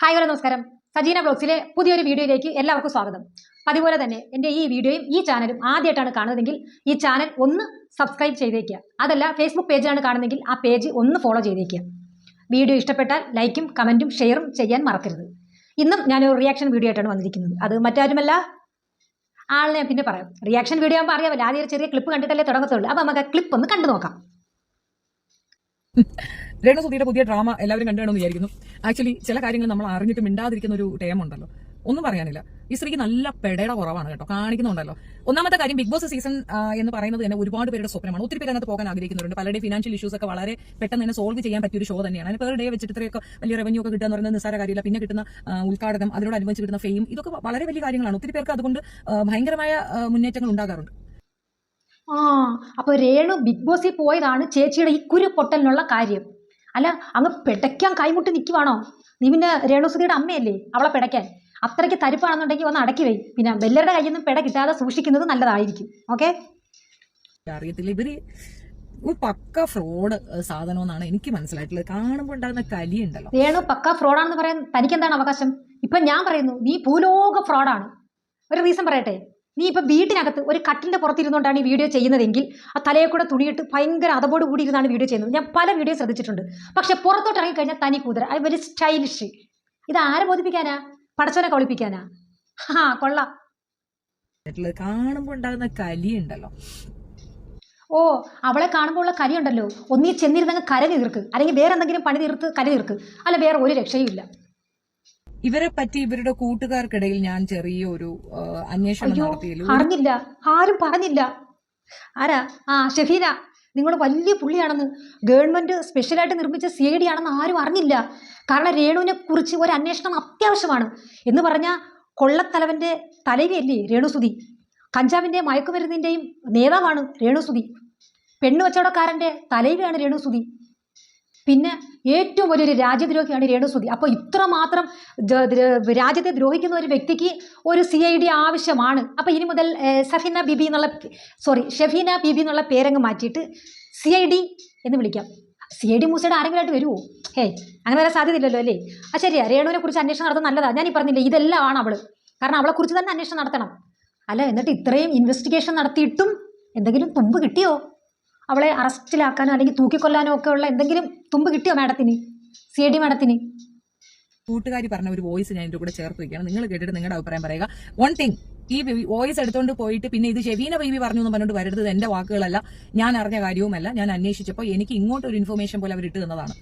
Hi hello നമസ്കാരം. സജീന ബ്ലോഗ്സിലെ പുതിയൊരു വീഡിയോയിലേക്ക് എല്ലാവർക്കും സ്വാഗതം. അതുപോലെ തന്നെ എൻ്റെ ഈ വീഡിയോയും ഈ ചാനലും ആദ്യമായിട്ടാണ് കാണുന്നതെങ്കിൽ ഈ ചാനൽ ഒന്ന് സബ്സ്ക്രൈബ് ചെയ്തേക്കുക. അതല്ല ഫേസ്ബുക്ക് പേജാണ് കാണുന്നതെങ്കിൽ ആ പേജ് ഒന്ന് ഫോളോ ചെയ്തേക്കുക. വീഡിയോ ഇഷ്ടപ്പെട്ടാൽ ലൈക്കും കമൻറ്റും ഷെയറും ചെയ്യാൻ മറക്കരുത്. ഇന്നും ഞാനൊരു റിയാക്ഷൻ വീഡിയോ ആയിട്ടാണ് വന്നിരിക്കുന്നത്. അത് മറ്റാരുമല്ല, ആളിനെ പിന്നെ പറയാം. റിയാക്ഷൻ വീഡിയോ ആകുമ്പോൾ അറിയാമല്ലോ, ആദ്യം ഒരു ചെറിയ ക്ലിപ്പ് കണ്ടിട്ടല്ലേ തുടങ്ങത്തുള്ളൂ. അപ്പം നമുക്ക് ആ ക്ലിപ്പ് ഒന്ന് കണ്ടു നോക്കാം. രേണുസുധിയുടെ പുതിയ ഡ്രാമ എല്ലാവരും കണ്ടുകണമെന്ന് വിചാരിക്കുന്നു. ആക്ച്വലി ചില കാര്യങ്ങൾ നമ്മൾ അറിഞ്ഞിട്ട് മിണ്ടാതിരിക്കുന്ന ഒരു ടൈം ഉണ്ടല്ലോ, ഒന്നും പറയാനില്ല. ഈ സ്ത്രീക്ക് നല്ല പെടയുടെ കുറവാണ് കേട്ടോ, കാണിക്കുന്നുണ്ടല്ലോ. ഒന്നാമത്തെ കാര്യം, ബിഗ് ബോസ് സീസൺ എന്ന് പറയുന്നത് തന്നെ ഒരുപാട് പേരുടെ സ്വപ്നമാണ്. ഒത്തിരി പേര് അതിനകത്ത് പോകാൻ ആഗ്രഹിക്കുന്നവരുണ്ട്. പലരുടെ ഫിനാൻഷ്യൽ ഇഷ്യൂസ് ഒക്കെ വളരെ പെട്ടെന്ന് തന്നെ സോൾവ് ചെയ്യാൻ പറ്റിയ ഒരു ഷോ തന്നെയാണ്. അതിന് പെർ ഡേ വെച്ചിട്ട് ഇത്രയൊക്കെ വലിയ റവന്യൂ ഒക്കെ കിട്ടുക എന്ന് പറയുന്നത് നിസ്സാര കാര്യമില്ല. പിന്നെ കിട്ടുന്ന ഉദ്ഘാടനം, അതിനോടനുബന്ധിച്ച് കിട്ടുന്ന ഫെയിം, ഇതൊക്കെ വളരെ വലിയ കാര്യങ്ങളാണ്. ഒത്തിരി പേർക്ക് അതുകൊണ്ട് ഭയങ്കരമായ മുന്നേറ്റങ്ങൾ ഉണ്ടാകാറുണ്ട്. അപ്പൊ രേണു ബിഗ് ബോസിൽ പോയതാണ് ചേച്ചിയുടെ ഈ കുരു പൊട്ടലിനുള്ള കാര്യം. അല്ല, അങ്ങ് പിടയ്ക്കാൻ കൈമുട്ടി നിൽക്കുവാണോ? നീ പിന്നെ രേണുസുധിയുടെ അമ്മയല്ലേ, അവളെ പിടയ്ക്കാൻ അത്രയ്ക്ക് തരിപ്പാണെന്നുണ്ടെങ്കിൽ ഒന്ന് അടക്കി വൈ. പിന്നെ വെല്ലരുടെ കയ്യിൽ നിന്നും പിട കിട്ടാതെ സൂക്ഷിക്കുന്നത് നല്ലതായിരിക്കും. ഓക്കെ, അറിയത്തില്ല, ഇവര് ഒരു പക്ക ഫ്രോഡ് സാധനമെന്നാണ് എനിക്ക് മനസ്സിലായിട്ടുള്ളത്. കാണുമ്പോൾ ഉണ്ടാകുന്ന കലിയുണ്ടല്ലോ. രേണു പക്ക ഫ്രോഡാണെന്ന് പറയാൻ തനിക്ക് എന്താണ് അവകാശം? ഇപ്പൊ ഞാൻ പറയുന്നു നീ ഭൂലോക ഫ്രോഡാണ്. ഒരു റീസൺ പറയട്ടെ. നീ ഇപ്പൊ വീട്ടിനകത്ത് ഒരു കട്ടിലിന്റെ പുറത്തിരുന്നുകൊണ്ടാണ് ഈ വീഡിയോ ചെയ്യുന്നതെങ്കിൽ ആ തലയെ കൂടെ തുണിയിട്ട് ഭയങ്കര അതപോട് കൂടി ഇരുന്നാണ് വീഡിയോ ചെയ്യുന്നത്. ഞാൻ പല വീഡിയോ ശ്രദ്ധിച്ചിട്ടുണ്ട്. പക്ഷെ പുറത്തോട്ട് ഇറങ്ങിക്കഴിഞ്ഞാൽ തനി കൂതര, ഐ വെരി സ്റ്റൈലിഷ്. ഇത് ആരെ ബോധിപ്പിക്കാനാ? പടച്ചോനെ കളിപ്പിക്കാനാ? കൊള്ളാം. കാണുമ്പോൾ ഉണ്ടാകുന്ന കലിയുണ്ടല്ലോ. അവളെ കാണുമ്പോൾ ഉള്ള കലിയുണ്ടല്ലോ, ഒന്നീ ചെന്നിരുന്നങ്ങ് കര തീർക്ക്, അല്ലെങ്കിൽ വേറെ എന്തെങ്കിലും പണി തീർത്ത് കരി തീർക്ക്, അല്ല വേറെ ഒരു രക്ഷയും ഇല്ല. ഇവരെ പറ്റി ഇവരുടെ കൂട്ടുകാർക്കിടയിൽ ഞാൻ ചെറിയൊരു അന്വേഷണം നടത്തിയല്ലോ. അറിഞ്ഞില്ല, ആരും പറഞ്ഞില്ല. ആരാ? ഷെഫീന, നിങ്ങൾ വലിയ പുള്ളിയാണെന്ന്, ഗവൺമെന്റ് സ്പെഷ്യലായിട്ട് നിർമ്മിച്ച CID ആണെന്ന് ആരും അറിഞ്ഞില്ല. കാരണം രേണുവിനെ കുറിച്ച് ഒരു അന്വേഷണം അത്യാവശ്യമാണ് എന്ന് പറഞ്ഞാൽ കൊള്ളത്തലവന്റെ തലവിയല്ലേ രേണുസുധി. കഞ്ചാവിന്റെ മയക്കുമരുന്നിന്റെയും നേതാവാണ് രേണുസുധി. പെണ്ണുവച്ചവടക്കാരന്റെ തലവിയാണ് രേണുസുധി. പിന്നെ ഏറ്റവും വലിയൊരു രാജ്യദ്രോഹിയാണ് രേണുസുധി. അപ്പോൾ ഇത്രമാത്രം രാജ്യത്തെ ദ്രോഹിക്കുന്ന ഒരു വ്യക്തിക്ക് ഒരു CID ആവശ്യമാണ്. അപ്പോൾ ഇനി മുതൽ ഷഫീന ബീബി എന്നുള്ള പേരങ്ങ് മാറ്റിയിട്ട് CID എന്ന് വിളിക്കാം. CID മൂസയുടെ ആരെങ്കിലുമായിട്ട് വരുമോ? അങ്ങനെ വരാൻ സാധ്യതയില്ലല്ലോ അല്ലേ? ശരിയാ, രേണുവിനെ കുറിച്ച് അന്വേഷണം നടത്തുന്നത് നല്ലതാണ്. ഞാൻ ഈ പറഞ്ഞില്ലേ, ഇതെല്ലാം ആണ് അവള്. കാരണം അവളെ കുറിച്ച് തന്നെ അന്വേഷണം നടത്തണം. അല്ല, എന്നിട്ട് ഇത്രയും ഇൻവെസ്റ്റിഗേഷൻ നടത്തിയിട്ടും എന്തെങ്കിലും തുമ്പ് കിട്ടിയോ? അവളെ അറസ്റ്റിലാക്കാനോ അല്ലെങ്കിൽ തൂക്കിക്കൊല്ലാനോ ഒക്കെ ഉള്ള എന്തെങ്കിലും തുമ്പ് കിട്ടിയോ മാഡത്തിന്, CID മാഡത്തിന്? കൂട്ടുകാരി പറഞ്ഞ ഒരു വോയിസ് ഞാൻ ഇതിന്റെ കൂടെ ചേർത്ത് വയ്ക്കുകയാണ്. നിങ്ങൾ കേട്ടിട്ട് നിങ്ങളുടെ അഭിപ്രായം പറയുക. വൺ തിങ്, ഈ വോയിസ് എടുത്തുകൊണ്ട് പോയിട്ട് പിന്നെ ഇത് ഷെഫീന ബേബി പറഞ്ഞു എന്ന് പറഞ്ഞുകൊണ്ട് വരരുത്. എന്റെ വാക്കുകളല്ല, ഞാൻ അറിഞ്ഞ കാര്യവുമല്ല. ഞാൻ അന്വേഷിച്ചപ്പോൾ എനിക്ക് ഇങ്ങോട്ട് ഒരു ഇൻഫർമേഷൻ പോലെ അവർ ഇട്ട് തന്നതാണ്.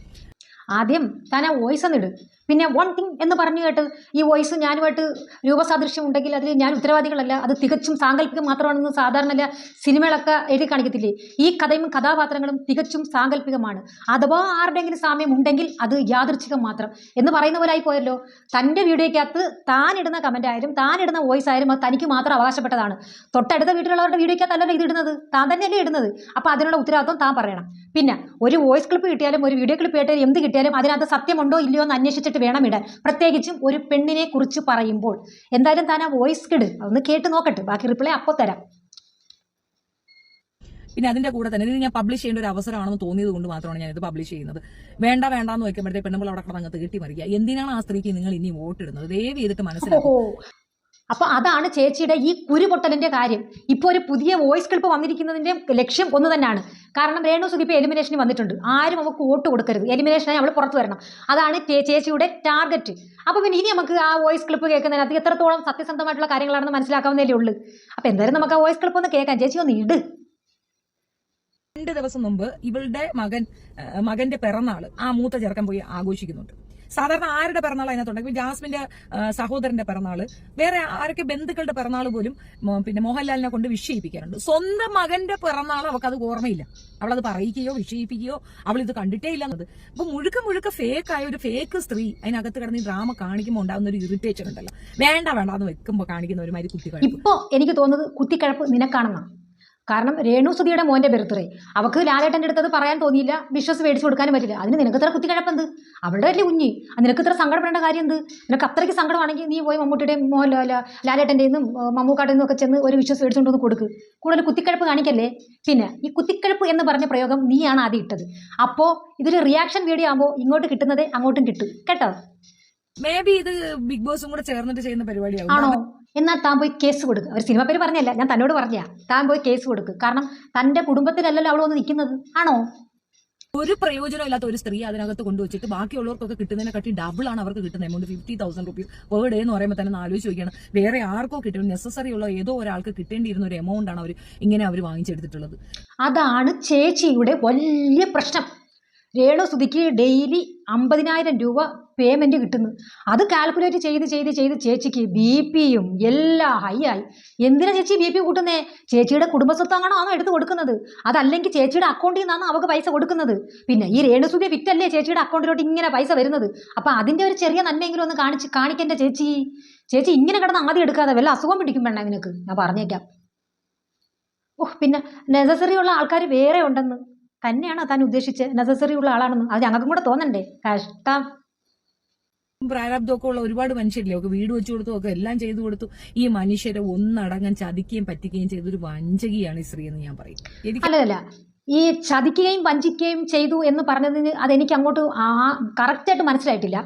ആദ്യം താൻ ആ വോയിസ് ഒന്നിട്, പിന്നെ വൺ തിങ് എന്ന് പറഞ്ഞു കേട്ട് ഈ വോയിസ് ഞാനുമായിട്ട് രൂപസാദൃശ്യം ഉണ്ടെങ്കിൽ അതിൽ ഞാൻ ഉത്തരവാദികളല്ല, അത് തികച്ചും സാങ്കല്പികം മാത്രമാണെന്ന് സാധാരണ സിനിമകളൊക്കെ എഴുതി കാണിക്കത്തില്ലേ? ഈ കഥയും കഥാപാത്രങ്ങളും തികച്ചും സാങ്കല്പികമാണ്. അഥവാ ആരുടെയെങ്കിലും സാമ്യം ഉണ്ടെങ്കിൽ അത് യാദൃച്ഛികം മാത്രം എന്ന് പറയുന്ന പോലെ ആയി പോയല്ലോ. തൻ്റെ വീഡിയോയ്ക്കകത്ത് താനിടുന്ന കമൻ്റ് ആയാലും താനിടുന്ന വോയിസ് ആയാലും അത് തനിക്ക് മാത്രം അവകാശപ്പെട്ടതാണ്. തൊട്ടടുത്ത വീട്ടിലുള്ളവരുടെ വീഡിയോയ്ക്കകത്തല്ലല്ലോ ഇത് ഇടുന്നത്, താൻ തന്നെയല്ലേ ഇടുന്നത്. അപ്പോൾ അതിനുള്ള ഉത്തരവാദിത്വം താൻ പറയണം. പിന്നെ ഒരു വോയിസ് ക്ലിപ്പ് കിട്ടിയാലും ഒരു വീഡിയോ ക്ലിപ്പ് കിട്ടിയാലും എന്ത് കിട്ടിയാലും അതിനകത്ത് സത്യമുണ്ടോ ഇല്ലയോ എന്ന് അന്വേഷിച്ചിട്ട് വേണം ഇടാൻ. പ്രത്യേകിച്ചും ഒരു പെണ്ണിനെ കുറിച്ച് പറയുമ്പോൾ. എന്തായാലും താൻ ആ വോയിസ് കിട്, ഒന്ന് കേട്ട് നോക്കട്ടെ, ബാക്കി റിപ്ലൈ അപ്പോൾ തരാം. പിന്നെ അതിന്റെ കൂടെ തന്നെ ഇത് ഞാൻ പബ്ലിഷ് ചെയ്യേണ്ട ഒരു അവസരമാണെന്ന് തോന്നിയത് കൊണ്ട് മാത്രമാണ് ഞാൻ ഇത് പബ്ലിഷ് ചെയ്യുന്നത്. വേണ്ടാന്ന് വെക്കുമ്പോഴത്തെ പെണ്ണുമ്പോൾ അവിടെ കിടന്നങ്ങ് തീട്ടി മറിക്കുക. എന്തിനാണ് ആ സ്ത്രീക്ക് നിങ്ങൾ ഇനി വോട്ടിടുന്നത്? ദയവ് ചെയ്തിട്ട് മനസ്സിലാക്കും. അപ്പോൾ അതാണ് ചേച്ചിയുടെ ഈ കുരുപൊട്ടലിന്റെ കാര്യം. ഇപ്പോൾ ഒരു പുതിയ വോയിസ് ക്ലിപ്പ് വന്നിരിക്കുന്നതിന്റെ ലക്ഷ്യം ഒന്ന് തന്നെയാണ്. കാരണം രേണുസുധി ഇപ്പോൾ എലിമിനേഷന് വന്നിട്ടുണ്ട്. ആരും അവൾക്ക് വോട്ട് കൊടുക്കരുത്, എലിമിനേഷനായി അവൾ പുറത്തു വരണം. അതാണ് ചേച്ചിയുടെ ടാർഗറ്റ്. അപ്പോൾ പിന്നെ ഇനി നമുക്ക് ആ വോയിസ് ക്ലിപ്പ് കേൾക്കുന്നതിനകത്ത് എത്രത്തോളം സത്യസന്ധമായിട്ടുള്ള കാര്യങ്ങളാണെന്ന് മനസ്സിലാക്കാവുന്നതല്ലേ ഉള്ളൂ. അപ്പോൾ എന്തായാലും നമുക്ക് ആ വോയിസ് ക്ലിപ്പ് ഒന്ന് കേൾക്കാം. ചേച്ചി ഒന്ന് ഇട്. 2 ദിവസം മുമ്പ് ഇവളുടെ മകന്റെ പിറന്നാള് ആ മൂത്ത ചെറുക്കൻ പോയി ആഘോഷിക്കുന്നുണ്ട്. സാധാരണ ആരുടെ പിറന്നാൾ അതിനകത്തുണ്ടെങ്കിൽ ജാസ്മിന്റെ സഹോദരന്റെ പിറന്നാള്, വേറെ ആരൊക്കെ ബന്ധുക്കളുടെ പിറന്നാൾ പോലും പിന്നെ മോഹൻലാലിനെ കൊണ്ട് വിഷയിപ്പിക്കാറുണ്ട്. സ്വന്തം മകന്റെ പിറന്നാൾ അവൾക്കത് ഓർമ്മയില്ല. അവളത് പറയിക്കുകയോ വിഷയിപ്പിക്കുകയോ അവളിത് കണ്ടിട്ടേ ഇല്ലെന്നത്. അപ്പൊ മുഴുക്ക ഫേക്കായ ഒരു ഫേക്ക് സ്ത്രീ അതിനകത്ത് കിടന്ന് ഈ ഡ്രാമ കാണിക്കുമ്പോൾ ഉണ്ടാകുന്ന ഒരു ഇറിറ്റേഷൻ ഉണ്ടല്ലോ. വേണ്ടാന്ന് വെക്കുമ്പോൾ കാണിക്കുന്ന ഒരു മാതിരി കുത്തിക്കഴപ്പ്. ഇപ്പൊ എനിക്ക് തോന്നുന്നത് കുത്തിക്കഴപ്പ് നിനക്കാണെന്നാണ്. കാരണം രേണുസുധിയുടെ മോന്റെ ബർത്ത്ഡേ അവൾക്ക് ലാലേട്ടൻ്റെ അടുത്തത് പറയാൻ തോന്നിയില്ല, വിശ്വസ് മേടിച്ചു കൊടുക്കാനും പറ്റില്ല. അതിന് നിനക്ക് ഇത്ര കുത്തിക്കഴപ്പെന്ത്? അവളുടെ വലിയ കുഞ്ഞി, നിനക്ക് ഇത്ര സങ്കടപ്പെടേണ്ട കാര്യം എന്ത്? നിനക്ക് അത്രയ്ക്ക് സങ്കടമാണെങ്കിൽ നീ പോയി മമ്മൂട്ടിയുടെയും ലാലേട്ടൻ്റെ നിന്നും മമ്മൂക്കാട്ടിൽ നിന്നും ഒക്കെ ചെന്ന് ഒരു വിശ്വസ് മേടിച്ചുകൊണ്ടൊന്ന് കൊടുക്ക്. കൂടുതൽ കുത്തിക്കഴപ്പ് കാണിക്കല്ലേ. പിന്നെ ഈ കുത്തിക്കഴപ്പ് എന്ന് പറഞ്ഞ പ്രയോഗം നീയാണ് ആദ്യം ഇട്ടത്. അപ്പോൾ ഇതൊരു റിയാക്ഷൻ വീഡിയോ ആകുമ്പോൾ ഇങ്ങോട്ട് കിട്ടുന്നതേ അങ്ങോട്ടും കിട്ടും കേട്ടോ. മേ ബി ഇത് ബിഗ് ബോസും കൂടെ ചേർന്നിട്ട് ചെയ്യുന്ന പരിപാടിയാവും. ആണോ? എന്നാൽ താൻ പോയി കേസ് കൊടുക്കുക. ഒരു സിനിമ പേര് പറഞ്ഞല്ല, ഞാൻ തന്നോട് പറഞ്ഞാ താൻ പോയി കേസ് കൊടുക്കുക. കാരണം തന്റെ കുടുംബത്തിലല്ലല്ലോ അവൾ വന്ന് നിൽക്കുന്നത്. ആണോ? ഒരു പ്രയോജനം ഇല്ലാത്ത ഒരു സ്ത്രീ അതിനകത്ത് കൊണ്ടുവച്ചിട്ട് ബാക്കിയുള്ളവർക്കൊക്കെ കിട്ടുന്നതിനെക്കാട്ടി ഡബിൾ ആണ് അവർക്ക് കിട്ടുന്ന എമൗണ്ട്. 50,000 റുപ്പീസ് പെർ ഡേ എന്ന് പറയുമ്പോൾ തന്നെ ആലോചിച്ച് നോക്കിയാണ്. വേറെ ആർക്കോ കിട്ടും നെസസറി ഉള്ള ഏതോ ഒരാൾക്ക് കിട്ടേണ്ടിയിരുന്ന ഒരു എമൗണ്ട് ആണ് ഇങ്ങനെ അവർ വാങ്ങിച്ചെടുത്തിട്ടുള്ളത്. അതാണ് ചേച്ചിയുടെ വലിയ പ്രശ്നം. രേണു സുധിക്ക് ഡെയിലി 50,000 രൂപ പേയ്മെന്റ് കിട്ടുന്നു. അത് കാൽക്കുലേറ്റ് ചെയ്ത് ചേച്ചിക്ക് BP എല്ലാം ഹൈ ആയി. എന്തിനാ ചേച്ചി BP കൂട്ടുന്നേ? ചേച്ചിയുടെ കുടുംബസ്വത്താണോ എടുത്ത് കൊടുക്കുന്നത്? അതല്ലെങ്കിൽ ചേച്ചിയുടെ അക്കൗണ്ടിൽ നിന്നാണ് അവർക്ക് പൈസ കൊടുക്കുന്നത്. പിന്നെ ഈ രേണു സുധി വിറ്റല്ലേ ചേച്ചിയുടെ അക്കൗണ്ടിലോട്ട് ഇങ്ങനെ പൈസ വരുന്നത്. അപ്പൊ അതിന്റെ ഒരു ചെറിയ നന്മയെങ്കിലും ഒന്ന് കാണിക്കേണ്ട ചേച്ചി. ചേച്ചി ഇങ്ങനെ കിടന്ന് ആദ്യം എടുക്കാതെ വല്ല അസുഖം പിടിക്കും വേണ്ട നിനക്ക്, ഞാൻ പറഞ്ഞേക്കാം. പിന്നെ നെസസറി ഉള്ള ആൾക്കാർ വേറെ ഉണ്ടെന്ന് തന്നെയാണോ താൻ ഉദ്ദേശിച്ച്? നെസസറി ഉള്ള ആളാണെന്ന് അത് ഞങ്ങൾക്കും കൂടെ തോന്നണ്ടേ? കഷ്ടം. പ്രാരാബ്ദമൊക്കെ ഉള്ള ഒരുപാട് മനുഷ്യരില്ലേ, ഒക്കെ വീട് വെച്ചു കൊടുത്തു, ഒക്കെ എല്ലാം ചെയ്തു കൊടുത്തു. ഈ മനുഷ്യരെ ഒന്നടങ്ങാൻ ചതിക്കുകയും പറ്റിക്കുകയും ചെയ്തൊരു വഞ്ചകിയാണ് ഈ സ്ത്രീ എന്ന് ഞാൻ പറയും. അല്ലല്ല, ഈ ചതിക്കുകയും വഞ്ചിക്കുകയും ചെയ്തു എന്ന് പറഞ്ഞതിന് അതെനിക്ക് അങ്ങോട്ട് കറക്റ്റായിട്ട് മനസ്സിലായിട്ടില്ല.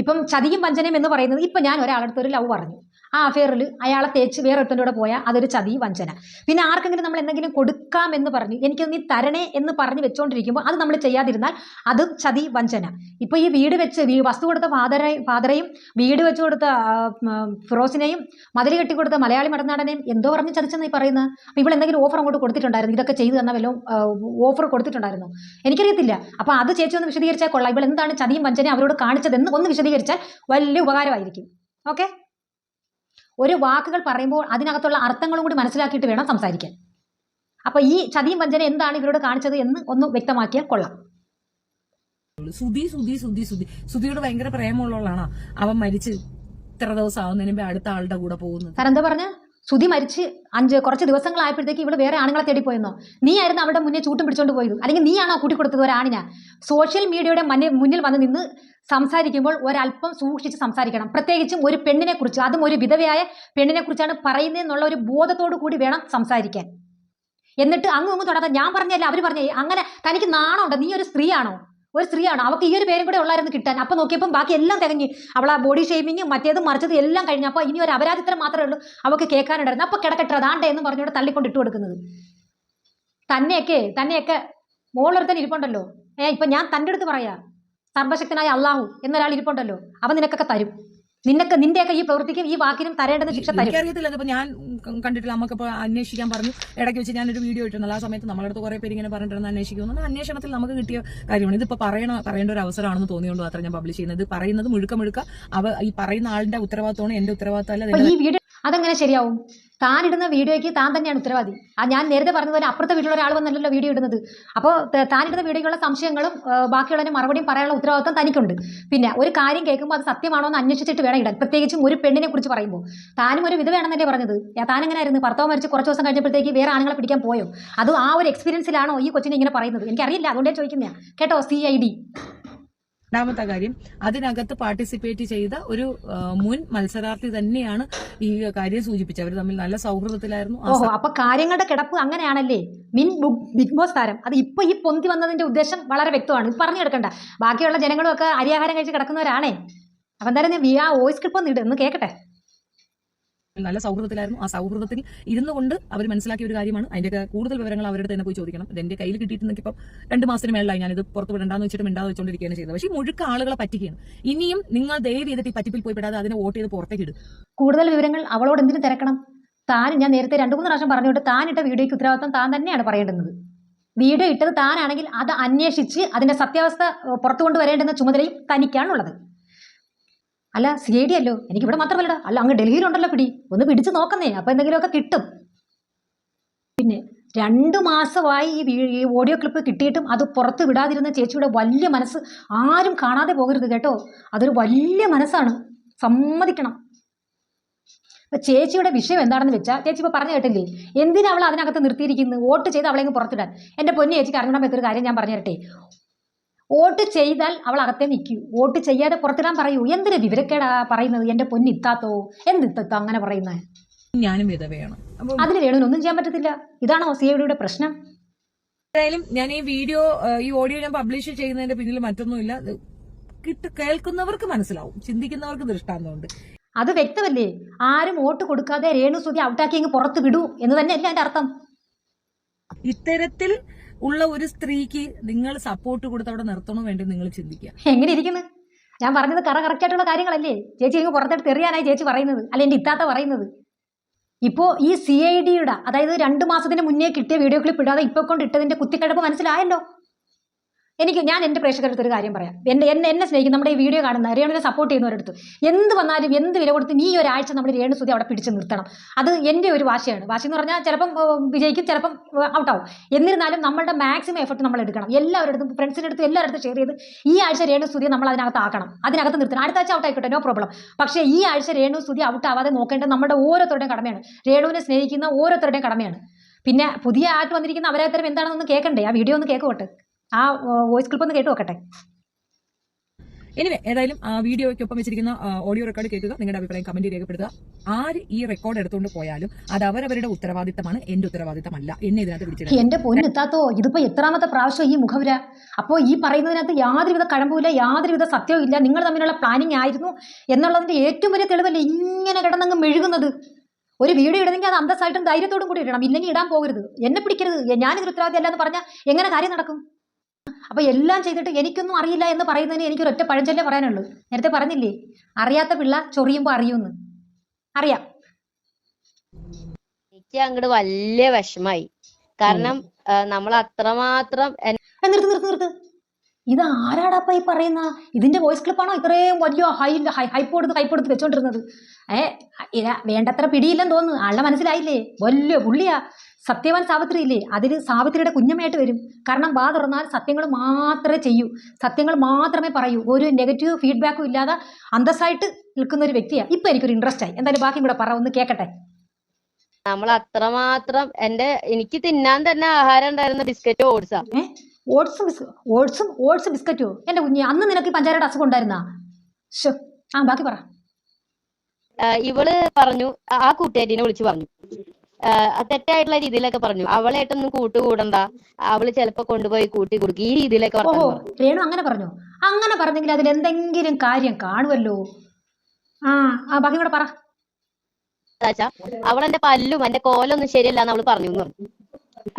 ഇപ്പം ചതിയും വഞ്ചനയും എന്ന് പറയുന്നത്, ഇപ്പം ഞാൻ ഒരാളടുത്ത് ഒരു ലവ് പറഞ്ഞു, ആ അഫെയറിൽ അയാളെ തേച്ച് വേറെ ഒരുത്തൻ്റെ പോയാൽ അതൊരു ചതി വഞ്ചന. പിന്നെ ആർക്കെങ്കിലും നമ്മൾ എന്തെങ്കിലും കൊടുക്കാം എന്ന് പറഞ്ഞ് എനിക്ക് നീ തരണേ എന്ന് പറഞ്ഞ് വെച്ചുകൊണ്ടിരിക്കുമ്പോൾ അത് നമ്മൾ ചെയ്യാതിരുന്നാൽ അത് ചതി വഞ്ചന. ഇപ്പോൾ ഈ വീട് വെച്ച് വസ്തു കൊടുത്ത ഫാദറേയും വീട് വെച്ച് കൊടുത്ത ഫിറോസിനെയും മതിൽ കെട്ടിക്കൊടുത്ത മലയാളി മടനാടനെയും എന്തോ പറഞ്ഞ് ചതിച്ചെന്നായി പറയുന്നത്. അപ്പോൾ ഇവിടെ എന്തെങ്കിലും ഓഫർ അങ്ങോട്ട് കൊടുത്തിട്ടുണ്ടായിരുന്നു, ഇതൊക്കെ ചെയ്തു തന്ന വല്ലതും ഓഫർ കൊടുത്തിട്ടുണ്ടായിരുന്നു? എനിക്കറിയത്തില്ല. അപ്പോൾ അത് ചേച്ചി ഒന്ന് വിശദീകരിച്ചാൽ കൊള്ളാം. ഇവിടെ എന്താണ് ചതിയും വഞ്ചനയും അവരോട് കാണിച്ചതെന്ന് ഒന്ന് വിശദീകരിച്ചാൽ വലിയ ഉപകാരമായിരിക്കും. ഓക്കെ, ഒരു വാക്കുകൾ പറയുമ്പോൾ അതിനകത്തുള്ള അർത്ഥങ്ങളും കൂടി മനസ്സിലാക്കിയിട്ട് വേണം സംസാരിക്കാൻ. അപ്പൊ ഈ ചതിയും വഞ്ചന എന്താണ് ഇവരോട് കാണിച്ചത് എന്ന് ഒന്ന് വ്യക്തമാക്കിയാൽ കൊള്ളാം. സുധിയോട് ഭയങ്കര പ്രേമമുള്ളവളാണ്. അവൻ മരിച്ച് ഇത്ര ദിവസം ആവുന്നതിന് മുമ്പ് അടുത്ത ആളുടെ കൂടെ പോകുന്നത്. എന്താ പറഞ്ഞ? സുധി മരിച്ച് കുറച്ച് ദിവസങ്ങളായപ്പോഴത്തേക്ക് ഇവള് വേറെ ആണുങ്ങളെ തേടി പോയെന്നോ? നീ ആയിരുന്നു അവിടെ മുന്നേ ചൂട്ടും പിടിച്ചോണ്ട് പോയത്, അല്ലെങ്കിൽ നീയാണോ കൂട്ടിക്കൊടുത്തത് ഒരാണിനാ? സോഷ്യൽ മീഡിയയുടെ മുന്നിൽ വന്ന് നിന്ന് സംസാരിക്കുമ്പോൾ ഒരല്പം സൂക്ഷിച്ച് സംസാരിക്കണം. പ്രത്യേകിച്ചും ഒരു പെണ്ണിനെ കുറിച്ച്, അതും ഒരു വിധവയായ പെണ്ണിനെ കുറിച്ചാണ് പറയുന്നതെന്നുള്ള ഒരു ബോധത്തോടു കൂടി വേണം സംസാരിക്കാൻ. എന്നിട്ട് അങ്ങ് തൊടാതെ ഞാൻ പറഞ്ഞല്ല അവർ പറഞ്ഞേ. അങ്ങനെ തനിക്ക് നാണമുണ്ടോ? നീ ഒരു സ്ത്രീയാണോ? അവൾക്ക് ഈ ഒരു പേരും കൂടെ ഉള്ളായിരുന്നു കിട്ടാൻ. അപ്പൊ നോക്കിയപ്പം ബാക്കി എല്ലാം തികഞ്ഞ്. അവൾ ആ ബോഡി ഷേമിങ് മറ്റേതും മറിച്ചത് എല്ലാം കഴിഞ്ഞു. അപ്പൊ ഇനി ഒരു അപരാധിത്രം മാത്രമേ ഉള്ളൂ അവൾക്ക് കേൾക്കാനുണ്ടായിരുന്നു. അപ്പൊ കിടക്കട്ടെ ദാണ്ടേ എന്ന് പറഞ്ഞുകൊണ്ട് തള്ളിക്കൊണ്ട് ഇട്ട് കൊടുക്കുന്നത്. തന്നെയൊക്കെ മോളൊരുത്തൻ ഇരിപ്പുണ്ടല്ലോ. ഇപ്പൊ ഞാൻ തൻ്റെ അടുത്ത് പറയാ, സർവശക്തനായ അള്ളാഹു എന്നൊരാൾ ഇരിപ്പുണ്ടല്ലോ, അവൻ നിനക്കൊക്കെ തരും. നിന്റെയൊക്കെ ഈ പ്രവൃത്തിക്കും ഈ വാക്കിനും തരേണ്ടത് ശിക്ഷ തരും. എനിക്കറിയത്തില്ല, ഇപ്പൊ ഞാൻ കണ്ടിട്ടില്ല. നമുക്കിപ്പോ അന്വേഷിക്കാൻ പറഞ്ഞു. ഇടയ്ക്ക് വെച്ച് ഞാനൊരു വീഡിയോ ഇട്ടിരുന്നല്ലോ. ആ സമയത്ത് നമ്മളടുത്ത് കുറെ പേര് ഇങ്ങനെ പറഞ്ഞിട്ടുണ്ടെന്ന് അന്വേഷിക്കുന്നു. അന്വേഷണത്തിൽ നമുക്ക് കിട്ടിയ കാര്യമാണ്. ഇതിപ്പോ പറയേണ്ട ഒരു അവസരമാണെന്ന് തോന്നിയോണ്ട് മാത്രം ഞാൻ പബ്ലിഷ് ചെയ്യുന്നത്. പറയുന്നത് മുഴുക്ക ഈ പറയുന്ന ആളുടെ ഉത്തരവാദിത്തമാണ്, എന്റെ ഉത്തരവാദിത്തമല്ല. ഈ വീഡിയോ അതെങ്ങനെ ശരിയാവും? താനിടുന്ന വീഡിയോയ്ക്ക് താൻ തന്നെയാണ് ഉത്തരവാദി. ഞാൻ നേരത്തെ പറഞ്ഞതുപോലെ അപ്പുറത്തെ വീട്ടിലുള്ള ഒരാൾ വന്നല്ലോ വീഡിയോ ഇടുന്നത്. അപ്പോൾ താനിടുന്ന വീഡിയോയ്ക്കുള്ള സംശയങ്ങളും ബാക്കിയുള്ളതിന് മറുപടിയും പറയാനുള്ള ഉത്തരവാദിത്വം തനിക്കുണ്ട്. പിന്നെ ഒരു കാര്യം കേൾക്കുമ്പോൾ അത് സത്യമാണോ എന്ന് അന്വേഷിച്ചിട്ട് വേണം ഇടാൻ. പ്രത്യേകിച്ചും ഒരു പെണ്ണിനെ കുറിച്ച് പറയുമ്പോൾ. താനും ഒരു വിധവയാണെന്നല്ലേ പറഞ്ഞത്? താനെങ്ങനെയായിരുന്നു? ഭർത്താവ് മരിച്ച് കുറച്ച് ദിവസം കഴിഞ്ഞപ്പോഴത്തേക്ക് വേറെ ആണുങ്ങളെ പിടിക്കാൻ പോയോ? അത് ആ ഒരു എക്സ്പീരിയൻസിലാണോ ഈ കൊച്ചിനെ ഇങ്ങനെ പറയുന്നത്? എനിക്കറിയില്ല, അതുകൊണ്ടേ ചോദിക്കുന്നതാ കേട്ടോ. CID. രണ്ടാമത്തെ കാര്യം, അതിനകത്ത് പാർട്ടിസിപ്പേറ്റ് ചെയ്ത ഒരു മുൻ മത്സരാർത്ഥി തന്നെയാണ് ഈ കാര്യം സൂചിപ്പിച്ചത്. അവർ തമ്മിൽ നല്ല സൗഹൃദത്തിലായിരുന്നു. ഓഹോ, അപ്പൊ കാര്യങ്ങളുടെ കിടപ്പ് അങ്ങനെയാണല്ലേ? ബിഗ് ബോസ് താരം അത് ഇപ്പൊ ഈ പൊന്തി വന്നതിന്റെ ഉദ്ദേശം വളരെ വ്യക്തമാണ്. പറഞ്ഞു കിടക്കണ്ട. ബാക്കിയുള്ള ജനങ്ങളും ഒക്കെ അരിയാഹാരം കഴിച്ച് കിടക്കുന്നവരാണേ. അപ്പൊ എന്തായാലും ആ വോയിസ് ക്ലിപ്പ് ഒന്ന് ഇടുന്നു കേൾക്കട്ടെ. നല്ല സൗഹൃദത്തിലായിരുന്നു. ആ സൗഹൃദത്തിൽ ഇരുന്നു കൊണ്ട് അവർ മനസ്സിലാക്കിയ ഒരു കാര്യമാണ്. അതിന്റെ കൂടുതൽ വിവരങ്ങൾ അവരുടെ തന്നെ പോയി ചോദിക്കണം. എന്റെ കയ്യിൽ കിട്ടിയിട്ടുണ്ടെങ്കിൽ ഇപ്പം 2 മാസത്തിന് മേളിലായി ഞാനിത് പുറത്ത് വിടണ്ടാന്ന് വെച്ചിട്ട് മിണ്ടാതെ വെച്ചുകൊണ്ടിരിക്കുകയാണ് ചെയ്തത്. പക്ഷേ മുഴുക്ക ആളുകളെ പറ്റിക്കുകയാണ്. ഇനിയും നിങ്ങൾ ദയവ് ചെയ്തിട്ട് ഈ പറ്റിപ്പിൽ പോയി പെടാതെ അതിനെ വോട്ട് ചെയ്ത് പുറത്തേക്ക് ഇടും. കൂടുതൽ വിവരങ്ങൾ അവളോട് എന്തിനു തിരക്കണം? ഞാൻ നേരത്തെ 2-3 പ്രാവശ്യം പറഞ്ഞുകൊണ്ട് താനിട്ട വീഡിയോയ്ക്ക് ഉത്തരവാദിത്വം താൻ തന്നെയാണ് പറയേണ്ടുന്നത്. വീഡിയോ ഇട്ടത് താനാണെങ്കിൽ അത് അന്വേഷിച്ച് അതിന്റെ സത്യാവസ്ഥ പുറത്തു കൊണ്ടുവരേണ്ടുന്ന ചുമതലയും തനിക്കാണുള്ളത്. അല്ല CID അല്ലോ, എനിക്ക് ഇവിടെ മാത്രമല്ലടാ, അല്ല അങ്ങ് ഡൽഹിയിലുണ്ടല്ലോ ഒന്ന് പിടിച്ചു നോക്കുന്നേ, അപ്പൊ എന്തെങ്കിലുമൊക്കെ കിട്ടും. പിന്നെ 2 മാസമായി ഈ ഓഡിയോ ക്ലിപ്പ് കിട്ടിയിട്ടും അത് പുറത്ത് വിടാതിരുന്ന ചേച്ചിയുടെ വലിയ മനസ്സ് ആരും കാണാതെ പോകരുത് കേട്ടോ. അതൊരു വലിയ മനസ്സാണ്, സമ്മതിക്കണം. അപ്പൊ ചേച്ചിയുടെ വിഷയം എന്താണെന്ന് വെച്ചാൽ, ചേച്ചി ഇപ്പൊ പറഞ്ഞു കേട്ടില്ലേ എന്തിനാ അവൾ അതിനകത്ത് നിർത്തിയിരിക്കുന്നത്? വോട്ട് ചെയ്ത് അവളെങ്ങ് പുറത്തിടാൻ. എന്റെ പൊന്നു ചേച്ചിക്ക് അറിഞ്ഞാൽ പറ്റൊരു കാര്യം ഞാൻ പറഞ്ഞു തരട്ടെ. വോട്ട് ചെയ്താൽ അവൾ അകത്തേ നിൽക്കൂ, വോട്ട് ചെയ്യാതെ പുറത്തിടാൻ പറയൂ. എന്തിനു വിവരക്കേടാ പറയുന്നത്? എന്റെ പൊന്നിത്താത്തോ, എന്തിത്തോ അങ്ങനെ പറയുന്നത്? ഞാനും വിധവയാണ്. അതിന് രേണുവിനൊന്നും ചെയ്യാൻ പറ്റത്തില്ല. ഇതാണോ CIDയുടെ പ്രശ്നം? എന്തായാലും ഞാൻ ഈ ഓഡിയോ ഞാൻ പബ്ലിഷ് ചെയ്യുന്നതിന്റെ പിന്നിൽ മറ്റൊന്നുമില്ല. കേൾക്കുന്നവർക്ക് മനസ്സിലാവും, ചിന്തിക്കുന്നവർക്ക് ദൃഷ്ടാന്തമുണ്ട്. അത് വ്യക്തമല്ലേ? ആരും വോട്ട് കൊടുക്കാതെ രേണുസുതി ഔട്ടാക്കി അങ്ങ് പുറത്ത് വിടൂ എന്ന് തന്നെയല്ലേ അതിന്റെ അർത്ഥം. ഇത്തരത്തിൽ ഉള്ള ഒരു സ്ത്രീക്ക് നിങ്ങൾ സപ്പോർട്ട് കൊടുത്ത് അവിടെ നിർത്തണോ വേണ്ടി നിങ്ങൾ ചിന്തിക്കുക. എങ്ങനെ ഇരിക്കുന്നു? ഞാൻ പറഞ്ഞത് കറക്റ്റ് ആയിട്ടുള്ള കാര്യങ്ങളല്ലേ? ചേച്ചി അങ്ങ് പുറത്തെടുത്ത് എറിയാനായി ചേച്ചി പറയുന്നത്, അല്ലെ എന്റെ ഇത്താത്ത പറയുന്നത്. ഇപ്പോ ഈ CIDയുടെ, അതായത് 2 മാസത്തിന് മുന്നേ കിട്ടിയ വീഡിയോ ക്ലിപ്പ് ഇടാതെ ഇപ്പൊ കൊണ്ട് ഇട്ടതിന്റെ കുത്തിക്കഴപ്പ് മനസ്സിലായല്ലോ. ഞാൻ എന്റെ പ്രേക്ഷകരുടെ ഒരു കാര്യം പറയാം. എന്നെ സ്നേഹിക്കും, നമ്മുടെ ഈ വീഡിയോ കാണുന്ന രേണുവിനെ സപ്പോർട്ട് ചെയ്യുന്നവരടുത്ത് എന്ത് വന്നാലും എന്ത് വില കൊടുത്ത് ഈ ഒരാഴ്ച നമ്മൾ രേണുസുതി അവിടെ പിടിച്ചു നിർത്തണം. അത് എൻ്റെ ഒരു വാശിയാണ്. വാശി എന്ന് പറഞ്ഞാൽ ചിലപ്പം വിജയിക്കും, ചിലപ്പം ഔട്ടാവും. എന്നിരുന്നാലും നമ്മളുടെ മാക്സിമം എഫർട്ട് നമ്മൾ എടുക്കണം. എല്ലാവരുടെ ഫ്രണ്ട്സിൻ്റെ അടുത്ത് എല്ലാവരുടെ ഷെയർ ചെയ്ത് ഈ ആഴ്ച രേണുസുതിയെ നമ്മൾ അതിനകത്ത് ആക്കണം, അതിനകത്ത് നിർത്തണം. അടുത്ത ആഴ്ച ഔട്ടായിക്കോട്ടെ, നോ പ്രോബ്ലം. പക്ഷേ ഈ ആഴ്ച രേണുസുതി ഔട്ടാവാതെ നോക്കേണ്ടത് നമ്മുടെ ഓരോരുത്തരുടെയും കടമയാണ്. രേണുവിനെ സ്നേഹിക്കുന്ന ഓരോരുത്തരുടെയും കടമയാണ്. പിന്നെ പുതിയ ആയിട്ട് വന്നിരിക്കുന്ന അവരാത്തരം എന്താണെന്നൊന്ന് കേൾക്കണ്ടേ? ആ വീഡിയോ ഒന്ന് കേൾക്കോട്ടെ, ആ വോയിസ് ക്ലിപ്പ് ഒന്ന് കേട്ടു നോക്കട്ടെ. എനിവേ, ഏതായാലും ആ വീഡിയോയ്ക്കൊപ്പം വെച്ചിരിക്കുന്ന ഓഡിയോ റെക്കോർഡ് കേൾക്കുക, നിങ്ങളുടെ അഭിപ്രായം കമന്റ് രേഖപ്പെടുത്തുക. ആര് ഈ റെക്കോർഡ് എടുത്തുകൊണ്ട് പോയാലും അത് അവരവരുടെ ഉത്തരവാദിത്തമാണ്, എന്റെ ഉത്തരവാദിത്തമല്ല. എന്നെ ഇതിനകത്ത് പിടിച്ചിട്ട് എന്റെ പൊന്നെത്താത്തോ, ഇതിപ്പോ എത്രാമത്തെ പ്രാവശ്യം ഈ മുഖവര? അപ്പോൾ ഈ പറയുന്നതിനകത്ത് യാതൊരുവിധ കഴമ്പുമില്ല, യാതൊരുവിധ സത്യവും ഇല്ല. നിങ്ങൾ തമ്മിലുള്ള പ്ലാനിങ് ആയിരുന്നു എന്നുള്ളതിന്റെ ഏറ്റവും വലിയ തെളിവല്ലേ ഇങ്ങനെ കിടന്നങ്ങ് മെഴുകുന്നത്. ഒരു വീഡിയോ ഇടണമെങ്കിൽ അത് അന്തസ്സായിട്ടും ധൈര്യത്തോടും കൂടി ഇടണം, ഇല്ലെങ്കിൽ ഇടാൻ പോകരുത്. എന്നെ പിടിക്കരുത്, ഞാനിതൊരു ഉത്തരവാദിത്തം അല്ല എന്ന് പറഞ്ഞാൽ എങ്ങനെ കാര്യം നടക്കും? അപ്പൊ എല്ലാം ചെയ്തിട്ട് എനിക്കൊന്നും അറിയില്ല എന്ന് പറയുന്നതിന് എനിക്കൊരു ഒറ്റ പഴഞ്ചൊല്ലേ പറയാനുള്ളൂ. നേരത്തെ പറഞ്ഞില്ലേ, അറിയാത്ത പിള്ള ചൊറിയുമ്പോ അറിയുമെന്ന്. അറിയാം. എനിക്ക് അങ്ങോട്ട് വലിയ വിഷമായി. കാരണം നമ്മൾ അത്രമാത്രം നിർത്ത്. ഇത് ആരാടാപ്പ ഈ പറയുന്ന? ഇതിന്റെ വോയിസ് ക്ലിപ്പാണോ ഇത്രയും വലിയ ഹൈപ്പ് കൊടുത്ത് വെച്ചോണ്ടിരുന്നത്? വേണ്ടത്ര പിടിയില്ലെന്ന് തോന്നുന്നു. ആളുടെ മനസ്സിലായില്ലേ? വലിയ പുള്ളിയാ. സത്യവാൻ സാവിത്രി ഇല്ലേ, അതിൽ സാവിത്രിയുടെ കുഞ്ഞമ്മയായിട്ട് വരും. കാരണം വാ തുറന്നാൽ സത്യങ്ങൾ മാത്രമേ ചെയ്യൂ, സത്യങ്ങൾ മാത്രമേ പറയൂ. ഒരു നെഗറ്റീവ് ഫീഡ്ബാക്കും ഇല്ലാതെ അന്തസ്സായിട്ട് നിൽക്കുന്ന ഒരു വ്യക്തിയാണ്. ഇപ്പൊ എനിക്കൊരു ഇൻട്രസ്റ്റ് ആയി. എന്തായാലും ബാക്കി കൂടെ പറ, ഒന്ന് കേക്കട്ടെ. നമ്മൾ അത്രമാത്രം എനിക്ക് തിന്നാൻ തന്നെ ആഹാരം ഉണ്ടായിരുന്ന ബിസ്ക്കറ്റ് ഓട്സാ. ഓട്സ് ബിസ്ക്കറ്റോ? എന്റെ കുഞ്ഞ്, അന്ന് നിനക്ക് പഞ്ചാരയുടെ അസുഖം ഉണ്ടായിരുന്നാ? ബാക്കി പറ. ഇവള് പറഞ്ഞു, ആ കൂട്ടുകാരിനെ വിളിച്ചു പറഞ്ഞു, തെറ്റായിട്ടുള്ള രീതിയിലൊക്കെ പറഞ്ഞു. അവളായിട്ടൊന്നും കൂട്ടുകൂടണ്ട, അവള് ചിലപ്പോ കൊണ്ടുപോയി കൂട്ടി കൊടുക്കും, ഈ രീതിയിലൊക്കെ പറഞ്ഞു. രേണു അങ്ങനെ പറഞ്ഞു? അങ്ങനെ പറഞ്ഞെങ്കിൽ അതിൽ എന്തെങ്കിലും കാര്യം കാണുമല്ലോ. ബാക്കി കൂടെ പറ. അവളെന്റെ പല്ലും എന്റെ കോലൊന്നും ശരിയല്ല എന്ന് അവള് പറഞ്ഞു.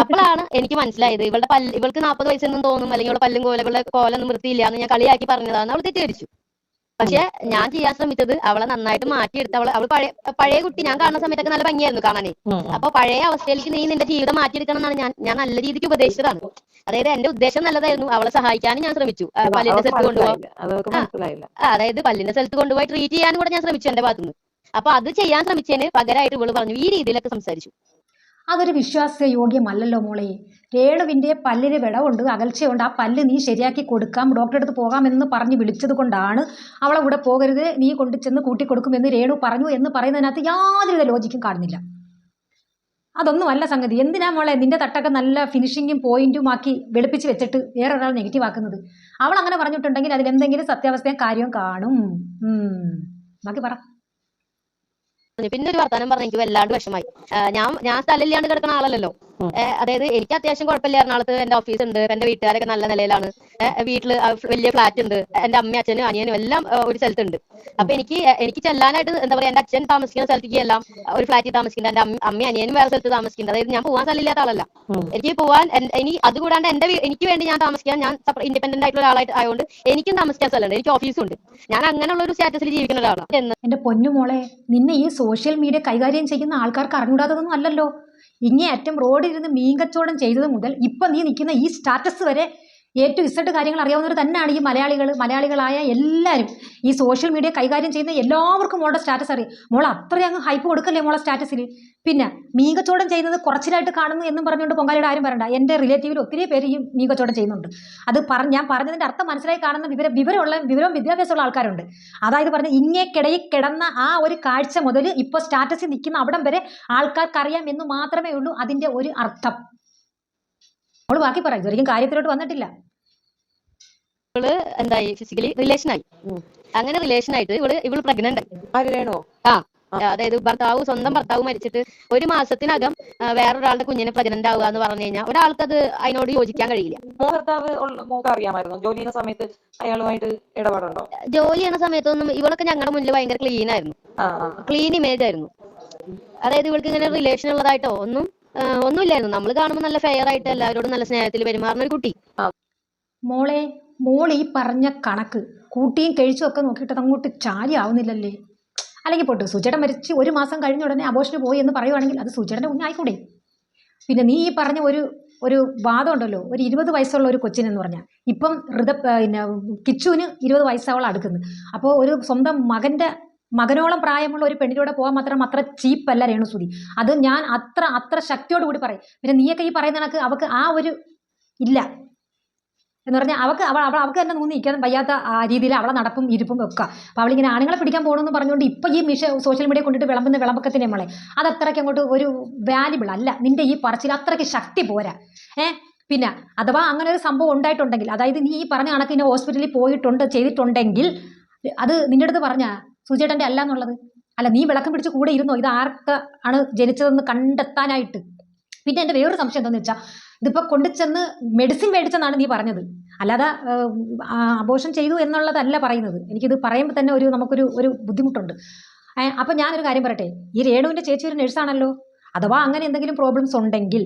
അപ്പോഴാണ് എനിക്ക് മനസ്സിലായത് ഇവൾക്ക് 40 വയസ്സെന്നും തോന്നും, അല്ലെങ്കിൽ അവളുടെ പല്ലും കോലൊന്നും വൃത്തിയില്ല എന്ന് ഞാൻ കളിയാക്കി പറഞ്ഞതാന്ന് അവൾ തെറ്റിദ്ധരിച്ചു. പക്ഷെ ഞാൻ ചെയ്യാൻ ശ്രമിച്ചത് അവളെ നന്നായിട്ട് മാറ്റിയെടുത്ത് അവൾ പഴയ കുട്ടി ഞാൻ കാണുന്ന സമയത്തൊക്കെ നല്ല ഭംഗിയായിരുന്നു കാണാനേ. അപ്പൊ പഴയ അവസ്ഥയിലേക്ക് നീ നിന്റെ ജീവിതം മാറ്റിയെടുക്കണം എന്നാണ് ഞാൻ നല്ല രീതിക്ക് ഉപദേശിച്ചതാണ്. അതായത് എന്റെ ഉദ്ദേശം നല്ലതായിരുന്നു, അവളെ സഹായിക്കാനും ഞാൻ ശ്രമിച്ചു. പല്ലിന്റെ സ്ഥലത്ത് കൊണ്ടുപോകാൻ, അതായത് പല്ലിന്റെ സ്ഥലത്ത് കൊണ്ടുപോയി ട്രീറ്റ് ചെയ്യാനും കൂടെ ഞാൻ ശ്രമിച്ചു എന്റെ ഭാഗത്തുനിന്ന്. അപ്പൊ അത് ചെയ്യാൻ ശ്രമിച്ചതിന് പകരമായിട്ട് ഇവള് പറഞ്ഞു, ഈ രീതിയിലൊക്കെ സംസാരിച്ചു. അതൊരു വിശ്വാസയോഗ്യമല്ലല്ലോ മോളെ. രേണുവിന്റെ പല്ലിന് വിടവുണ്ട്, അകൽച്ചയുണ്ട്. ആ പല്ല് നീ ശരിയാക്കി കൊടുക്കാം, ഡോക്ടറെ അടുത്ത് പോകാമെന്ന് പറഞ്ഞ് വിളിച്ചത് കൊണ്ടാണ് അവളെ കൂടെ പോകരുത്, നീ കൊണ്ടു ചെന്ന് കൂട്ടിക്കൊടുക്കുമെന്ന് രേണു പറഞ്ഞു എന്ന് പറയുന്നതിനകത്ത് യാതൊരുവിധ ലോജിക്കും കാണുന്നില്ല. അതൊന്നുമല്ല സംഗതി. എന്തിനാ മോളെ നിന്റെ തട്ടൊക്കെ നല്ല ഫിനിഷിങ്ങും പോയിന്റും ആക്കി വെളുപ്പിച്ച് വെച്ചിട്ട് വേറൊരാൾ നെഗറ്റീവ് ആക്കുന്നത്? അവൾ അങ്ങനെ പറഞ്ഞിട്ടുണ്ടെങ്കിൽ അതിൽ എന്തെങ്കിലും സത്യാവസ്ഥയും കാര്യവും കാണും. ബാക്കി പറ. പിന്നെ ഒരു വർത്താനം പറഞ്ഞ എനിക്ക് വല്ലാണ്ട് വിഷമായി. ഞാൻ സ്ഥലമില്ലാണ്ട് കിടക്കുന്ന ആളല്ലല്ലോ. അതായത് എനിക്ക് അത്യാവശ്യം കുഴപ്പമില്ല. എറണാകുളത്ത് എന്റെ ഓഫീസ് ഉണ്ട്, എന്റെ വീട്ടുകാരൊക്കെ നല്ല നിലയിലാണ്, വീട്ടില് വലിയ ഫ്ലാറ്റ് ഉണ്ട്, എന്റെ അമ്മയും അച്ഛനും അനിയനും എല്ലാം ഒരു സ്ഥലത്തുണ്ട്. അപ്പൊ എനിക്ക് ചെല്ലാനായിട്ട് എന്താ പറയാ, എന്റെ അച്ഛൻ താമസിക്കുന്ന സ്ഥലത്തേക്ക് എല്ലാം ഒരു ഫ്ലാറ്റിൽ താമസിക്കുന്നുണ്ട്, എന്റെ അമ്മയും അനിയനും വേറെ സ്ഥലത്ത് താമസിക്കുന്നുണ്ട്. അതായത് ഞാൻ പോകാൻ സ്ഥലമില്ലാത്ത ആളല്ല. എനിക്ക് പോവാൻ അതുകൂടാണ്ട് എനിക്ക് വേണ്ടി ഞാൻ താമസിക്കാൻ ഞാൻ ഇൻഡിപെൻഡന്റ് ആയിട്ടുള്ള ഒരാളായിട്ട് ആയതുകൊണ്ട് എനിക്കും താമസിക്കാൻ സ്ഥലമുണ്ട്, എനിക്ക് ഓഫീസും ഉണ്ട്. ഞാൻ അങ്ങനെയുള്ള ഒരു സ്റ്റാറ്റസിൽ ജീവിക്കുന്ന ഒരാളാണ്. എന്റെ പൊന്നുമോളെ, നിന്നെ ഈ സോഷ്യൽ മീഡിയ കൈകാര്യം ചെയ്യുന്ന ആൾക്കാർക്ക് അറിഞ്ഞൂടാത്തതൊന്നും അല്ലല്ലോ. ഇങ്ങേയറ്റം റോഡിലിരുന്ന് മീൻ കച്ചവടം ചെയ്തത് മുതൽ ഇപ്പൊ നീ നിൽക്കുന്ന ഈ സ്റ്റാറ്റസ് വരെ ഏറ്റവും ഇസഡ് കാര്യങ്ങൾ അറിയാവുന്നവർ തന്നെയാണ് ഈ മലയാളികളായ എല്ലാവരും. ഈ സോഷ്യൽ മീഡിയ കൈകാര്യം ചെയ്യുന്ന എല്ലാവർക്കും മോളുടെ സ്റ്റാറ്റസ് അറിയാം. മോൾ അത്രയും അങ്ങ് ഹൈപ്പ് കൊടുക്കല്ലേ മോളെ സ്റ്റാറ്റസിൽ. പിന്നെ മീൻ കച്ചവടം ചെയ്യുന്നത് കുറച്ചിലായിട്ട് കാണുന്നു എന്നും പറഞ്ഞുകൊണ്ട് പൊങ്കാലയുടെ ആരും പറയണ്ട. എൻ്റെ റിലേറ്റീവിൽ ഒത്തിരി പേര് ഈ മീൻ കച്ചവടം ചെയ്യുന്നുണ്ട്. അത് ഞാൻ പറഞ്ഞതിൻ്റെ അർത്ഥം മനസ്സിലായി കാണുന്ന വിവരവും വിദ്യാഭ്യാസമുള്ള ആൾക്കാരുണ്ട്. അതായത് പറഞ്ഞ ഇങ്ങേക്കിടയിൽ കിടന്ന ആ ഒരു കാഴ്ച മുതൽ ഇപ്പോൾ സ്റ്റാറ്റസിൽ നിൽക്കുന്ന അവിടം വരെ ആൾക്കാർക്കറിയാം എന്ന് മാത്രമേ ഉള്ളൂ അതിൻ്റെ ഒരു അർത്ഥം. അവള് ബാക്കി പറയും, ഇതൊരിക്കും കാര്യത്തിലോട്ട് വന്നിട്ടില്ല. ഇവള് എന്തായി, ഫിസിക്കലി റിലേഷനായി. അങ്ങനെ റിലേഷനായിട്ട് ഇവള് പ്രഗ്നന്റ് ആയി. അതായത് സ്വന്തം ഭർത്താവ് മരിച്ചിട്ട് 1 മാസത്തിനകം വേറൊരാളുടെ കുഞ്ഞിനെ പ്രഗ്നന്റ് ആവുക എന്ന് പറഞ്ഞു കഴിഞ്ഞാൽ ഒരാൾക്ക് അത് അതിനോട് യോജിക്കാൻ കഴിയില്ല. മോക്ക് അറിയാമായിരുന്നു ജോലി ചെയ്യുന്ന സമയത്ത് അയാളുമായിട്ട് ഇടപാടുണ്ടോ? ജോലി ചെയ്യുന്ന സമയത്തൊന്നും ഇവളൊക്കെ ഞങ്ങളുടെ മുന്നിൽ ഭയങ്കര ക്ലീൻ ആയിരുന്നു, ക്ലീൻ ഇമേജ് ആയിരുന്നു. അതായത് ഇവൾക്ക് ഇങ്ങനെ റിലേഷൻ ഉള്ളതായിട്ടോ ഒന്നുമില്ലായിരുന്നു. നമ്മൾ കാണുമ്പോൾ നല്ല ഫെയർ ആയിട്ട് എല്ലാവരോടും നല്ല സ്നേഹത്തിൽ പെരുമാറുന്ന ഒരു കുട്ടി. മോൾ ഈ പറഞ്ഞ കണക്ക് കൂട്ടിയും കഴിച്ചും ഒക്കെ നോക്കിയിട്ട് അങ്ങോട്ട് ചാരി ആവുന്നില്ലല്ലേ? അല്ലെങ്കിൽ പോട്ട് സുചേട്ടൻ മരിച്ച് 1 മാസം കഴിഞ്ഞ ഉടനെ അബോഷന് പോയി എന്ന് പറയുവാണെങ്കിൽ അത് സുചേട്ടൻ്റെ കുഞ്ഞായിക്കൂടെ? പിന്നെ നീ ഈ പറഞ്ഞ ഒരു വാദം ഉണ്ടല്ലോ, ഒരു 20 വയസ്സുള്ള ഒരു കൊച്ചിനെന്ന് പറഞ്ഞാൽ ഇപ്പം പിന്നെ കിച്ചുവിന് 20 വയസ്സാവോളം അടുക്കുന്നത്. അപ്പോൾ ഒരു സ്വന്തം മകനോളം പ്രായമുള്ള ഒരു പെണ്ണിലൂടെ പോകാൻ മാത്രം അത്ര ചീപ്പല്ല രേണുസുതി. അത് ഞാൻ അത്ര ശക്തിയോട് കൂടി പറയും. പിന്നെ നീയൊക്കെ ഈ പറയുന്ന കണക്ക് അവൾക്ക് ആ ഒരു ഇല്ല എന്ന് പറഞ്ഞാൽ അവൾക്ക് തന്നെ നൂന്നി നിൽക്കാൻ വയ്യാത്ത ആ രീതിയിൽ അവളെ നടപ്പും ഇരിപ്പും വെക്കുക. അപ്പോൾ അവളിങ്ങനെ ആണുങ്ങളെ പിടിക്കാൻ പോകണമെന്ന് പറഞ്ഞുകൊണ്ട് ഇപ്പം ഈ സോഷ്യൽ മീഡിയ കൊണ്ടിട്ട് വിളമ്പക്കത്തിന് നമ്മളെ അത് അത്രയ്ക്ക് അങ്ങോട്ട് ഒരു വാല്യുബിൾ അല്ല. നിന്റെ ഈ പറച്ചിൽ അത്രയ്ക്ക് ശക്തി പോരാ. പിന്നെ അഥവാ അങ്ങനെ ഒരു സംഭവം ഉണ്ടായിട്ടുണ്ടെങ്കിൽ, അതായത് നീ ഈ പറഞ്ഞ കണക്ക് ഇനി ഹോസ്പിറ്റലിൽ ചെയ്തിട്ടുണ്ടെങ്കിൽ അത് നിന്റെ അടുത്ത് പറഞ്ഞ സുചേട്ടൻ്റെ അല്ല എന്നുള്ളത്. അല്ല, നീ വിളക്കം പിടിച്ച് കൂടെ ഇരുന്നോ ഇത് ആർക്ക് ആണ് ജനിച്ചതെന്ന് കണ്ടെത്താനായിട്ട്? പിന്നെ എൻ്റെ വേറൊരു സംശയം എന്താണെന്ന് വെച്ചാൽ ഇതിപ്പോൾ കൊണ്ടുചെന്ന് മെഡിസിൻ മേടിച്ചെന്നാണ് നീ പറഞ്ഞത്, അല്ലാതെ അബോർഷൻ ചെയ്തു എന്നുള്ളതല്ല പറയുന്നത്. എനിക്കിത് പറയുമ്പോൾ തന്നെ നമുക്കൊരു ബുദ്ധിമുട്ടുണ്ട്. അപ്പം ഞാനൊരു കാര്യം പറയട്ടെ, ഈ രേണുവിൻ്റെ ചേച്ചി ഒരു നഴ്സാണല്ലോ. അഥവാ അങ്ങനെ എന്തെങ്കിലും പ്രോബ്ലംസ് ഉണ്ടെങ്കിൽ